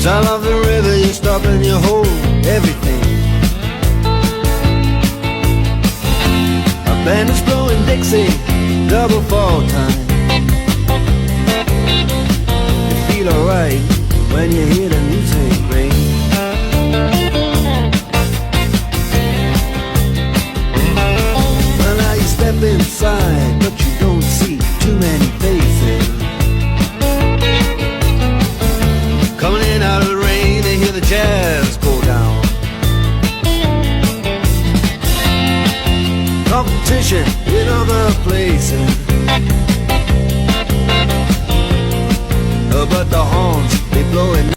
Sound of the river, you stop and you hold everything. A band is blowing Dixie, double fall time. You feel alright when you hear the music ring. Well, now you step inside, but you don't see too many faces. Coming in out of the rain, they hear the jazz go down. Competition in other places, but the horns, they blowing